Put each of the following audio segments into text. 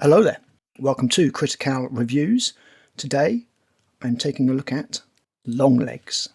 Hello there, welcome to Critic AL Reviews. Today I'm taking a look at Longlegs.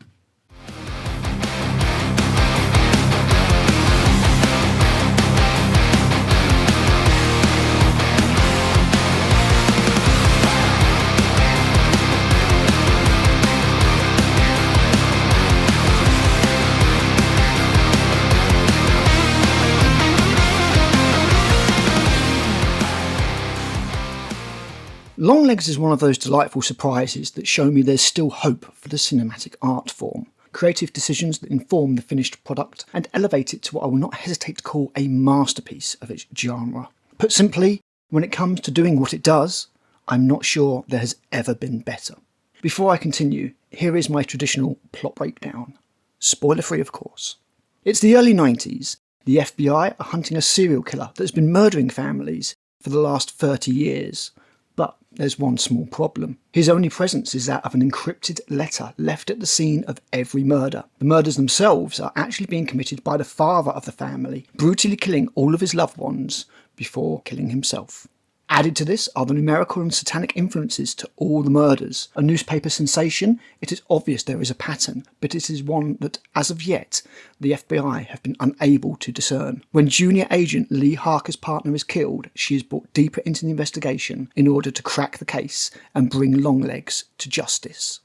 Longlegs is one of those delightful surprises that show me there's still hope for the cinematic art form. Creative decisions that inform the finished product and elevate it to what I will not hesitate to call a masterpiece of its genre. Put simply, when it comes to doing what it does, I'm not sure there has ever been better. Before I continue, here is my traditional plot breakdown. Spoiler free, of course. It's the early 90s. The FBI are hunting a serial killer that has been murdering families for the last 30 years. But there's one small problem. His only presence is that of an encrypted letter left at the scene of every murder. The murders themselves are actually being committed by the father of the family, brutally killing all of his loved ones before killing himself. Added to this are the numerical and satanic influences to all the murders. A newspaper sensation, it is obvious there is a pattern, but it is one that, as of yet, the FBI have been unable to discern. When junior agent Lee Harker's partner is killed, she is brought deeper into the investigation in order to crack the case and bring Longlegs to justice.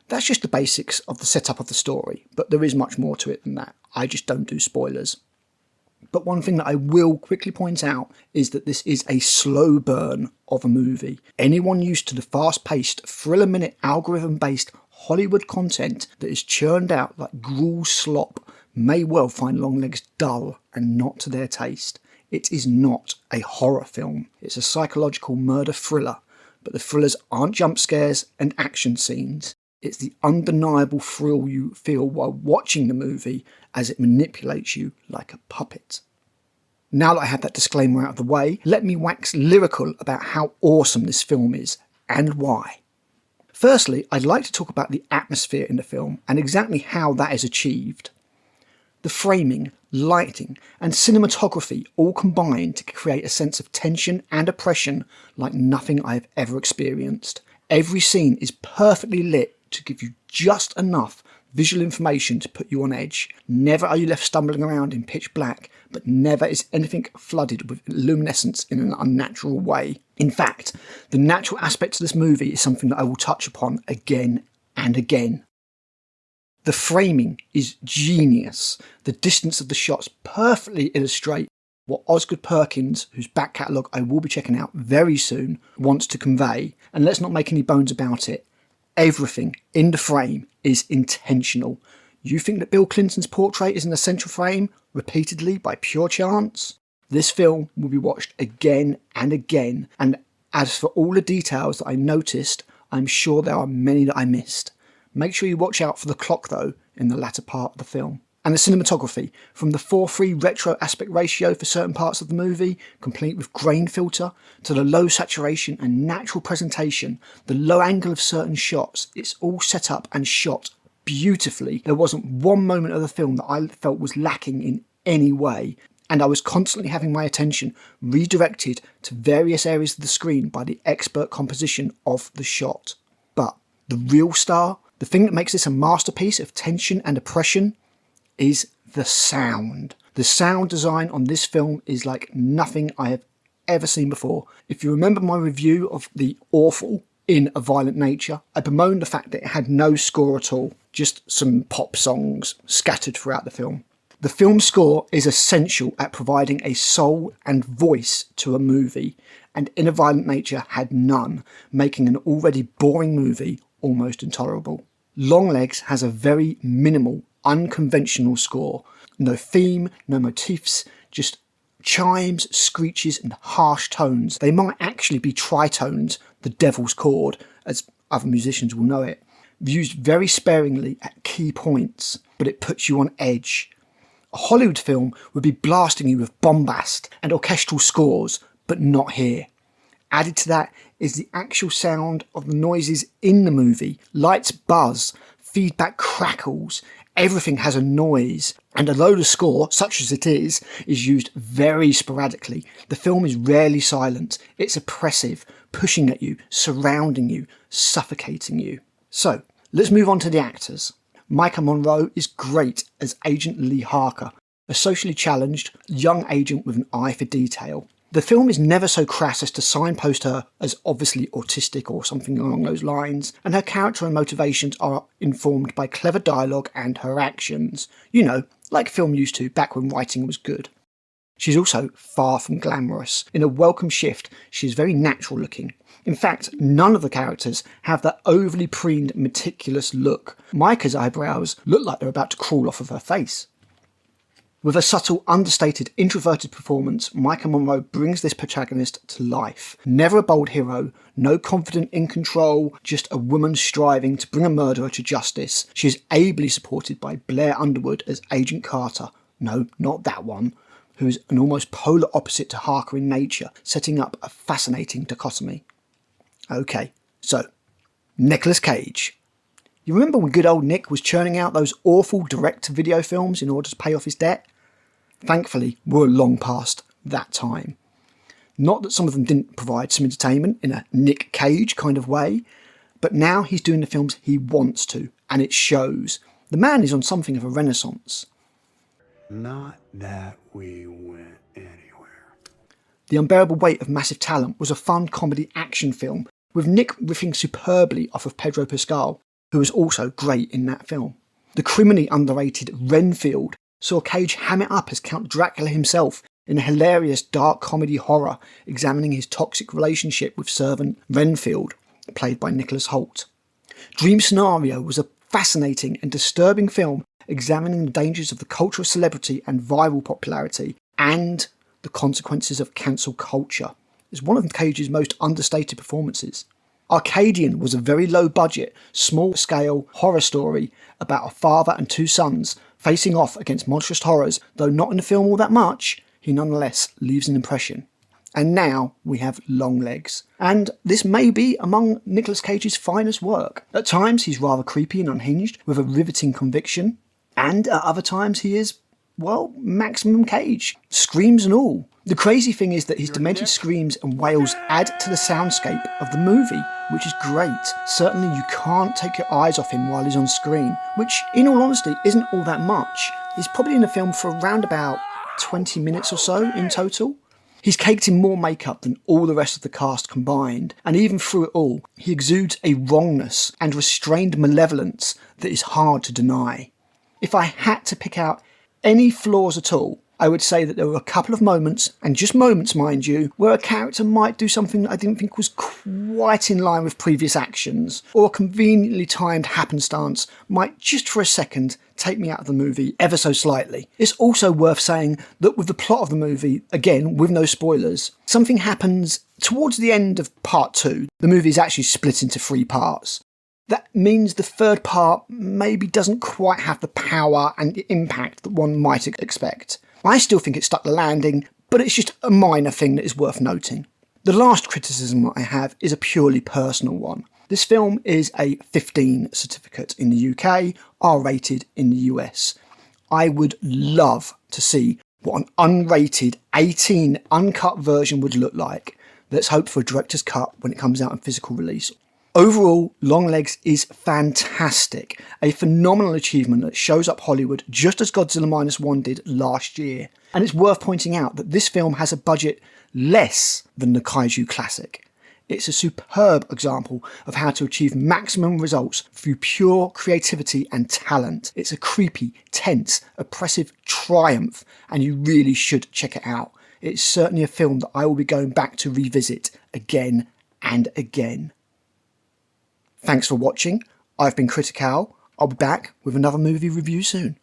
That's just the basics of the setup of the story, but there is much more to it than that. I just don't do spoilers. But one thing that I will quickly point out is that this is a slow burn of a movie. Anyone used to the fast-paced, thriller-minute, algorithm-based Hollywood content that is churned out like gruel slop may well find Longlegs dull and not to their taste. It is not a horror film. It's a psychological murder thriller, but the thrillers aren't jump scares and action scenes. It's the undeniable thrill you feel while watching the movie as it manipulates you like a puppet. Now that I have that disclaimer out of the way, let me wax lyrical about how awesome this film is and why. Firstly, I'd like to talk about the atmosphere in the film and exactly how that is achieved. The framing, lighting and cinematography all combine to create a sense of tension and oppression like nothing I have ever experienced. Every scene is perfectly lit to give you just enough visual information to put you on edge. Never are you left stumbling around in pitch black, but never is anything flooded with luminescence in an unnatural way. In fact, the natural aspect of this movie is something that I will touch upon again and again. The framing is genius. The distance of the shots perfectly illustrate what Osgood Perkins, whose back catalogue I will be checking out very soon, wants to convey. And let's not make any bones about it. Everything in the frame is intentional. You think that Bill Clinton's portrait is in the central frame repeatedly by pure chance? This film will be watched again and again, and as for all the details that I noticed, I'm sure there are many that I missed. Make sure you watch out for the clock though in the latter part of the film. And the cinematography, from the 4:3 retro aspect ratio for certain parts of the movie, complete with grain filter, to the low saturation and natural presentation, the low angle of certain shots, it's all set up and shot beautifully. There wasn't one moment of the film that I felt was lacking in any way, and I was constantly having my attention redirected to various areas of the screen by the expert composition of the shot. But the real star, the thing that makes this a masterpiece of tension and oppression, is the sound. The sound design on this film is like nothing I have ever seen before. If you remember my review of the awful In a Violent Nature, I bemoaned the fact that it had no score at all, just some pop songs scattered throughout the film. The film score is essential at providing a soul and voice to a movie, and In a Violent Nature had none, making an already boring movie almost intolerable. Longlegs has a very minimal, unconventional score. No theme, no motifs, just chimes, screeches and harsh tones. They might actually be tritones, the devil's chord, as other musicians will know it. Used very sparingly at key points, but it puts you on edge. A Hollywood film would be blasting you with bombast and orchestral scores, but not here. Added to that is the actual sound of the noises in the movie. Lights buzz, feedback crackles, Everything has a noise, and although the score, such as it is used very sporadically, the film is rarely silent. It's oppressive, pushing at you, surrounding you, suffocating you. So, let's move on to the actors. Micah Monroe is great as Agent Lee Harker, a socially challenged, young agent with an eye for detail. The film is never so crass as to signpost her as obviously autistic or something along those lines, and her character and motivations are informed by clever dialogue and her actions. You know, like film used to back when writing was good. She's also far from glamorous. In a welcome shift, she's very natural looking. In fact, none of the characters have that overly preened, meticulous look. Micah's eyebrows look like they're about to crawl off of her face. With a subtle, understated, introverted performance, Micah Monroe brings this protagonist to life. Never a bold hero, no confident in control, just a woman striving to bring a murderer to justice. She is ably supported by Blair Underwood as Agent Carter. No, not that one. Who is an almost polar opposite to Harker in nature, setting up a fascinating dichotomy. Okay, so, Nicolas Cage. You remember when good old Nick was churning out those awful direct-to-video films in order to pay off his debt? Thankfully, we're long past that time. Not that some of them didn't provide some entertainment in a Nick Cage kind of way, but now he's doing the films he wants to, and it shows. The man is on something of a renaissance. Not that we went anywhere. The Unbearable Weight of Massive Talent was a fun comedy action film, with Nick riffing superbly off of Pedro Pascal, who was also great in that film. The criminally underrated Renfield saw Cage ham it up as Count Dracula himself in a hilarious dark comedy horror examining his toxic relationship with servant Renfield, played by Nicholas Hoult. Dream Scenario was a fascinating and disturbing film examining the dangers of the culture of celebrity and viral popularity and the consequences of cancel culture. It's one of Cage's most understated performances. Arcadian was a very low-budget, small-scale horror story about a father and two sons facing off against monstrous horrors. Though not in the film all that much, he nonetheless leaves an impression. And now we have Longlegs. And this may be among Nicolas Cage's finest work. At times he's rather creepy and unhinged, with a riveting conviction. And at other times he is, well, maximum Cage, screams and all. The crazy thing is that his demented screams and wails add to the soundscape of the movie, which is great. Certainly you can't take your eyes off him while he's on screen, which in all honesty isn't all that much. He's probably in the film for around about 20 minutes or so in total. He's caked in more makeup than all the rest of the cast combined, and even through it all, he exudes a wrongness and restrained malevolence that is hard to deny. If I had to pick out any flaws at all, I would say that there were a couple of moments, and just moments mind you, where a character might do something that I didn't think was quite in line with previous actions, or a conveniently timed happenstance might just for a second take me out of the movie ever so slightly. It's also worth saying that with the plot of the movie, again with no spoilers, something happens towards the end of part 2. The movie is actually split into 3 parts. That means the third part maybe doesn't quite have the power and impact that one might expect. I still think it stuck the landing, but it's just a minor thing that is worth noting. The last criticism I have is a purely personal one. This film is a 15 certificate in the UK, R-rated in the US. I would love to see what an unrated 18 uncut version would look like. Let's hope for a director's cut when it comes out in physical release. Overall, Longlegs is fantastic, a phenomenal achievement that shows up Hollywood just as Godzilla Minus One did last year. And it's worth pointing out that this film has a budget less than the kaiju classic. It's a superb example of how to achieve maximum results through pure creativity and talent. It's a creepy, tense, oppressive triumph, and you really should check it out. It's certainly a film that I will be going back to revisit again and again. Thanks for watching. I've been Critic AL. I'll be back with another movie review soon.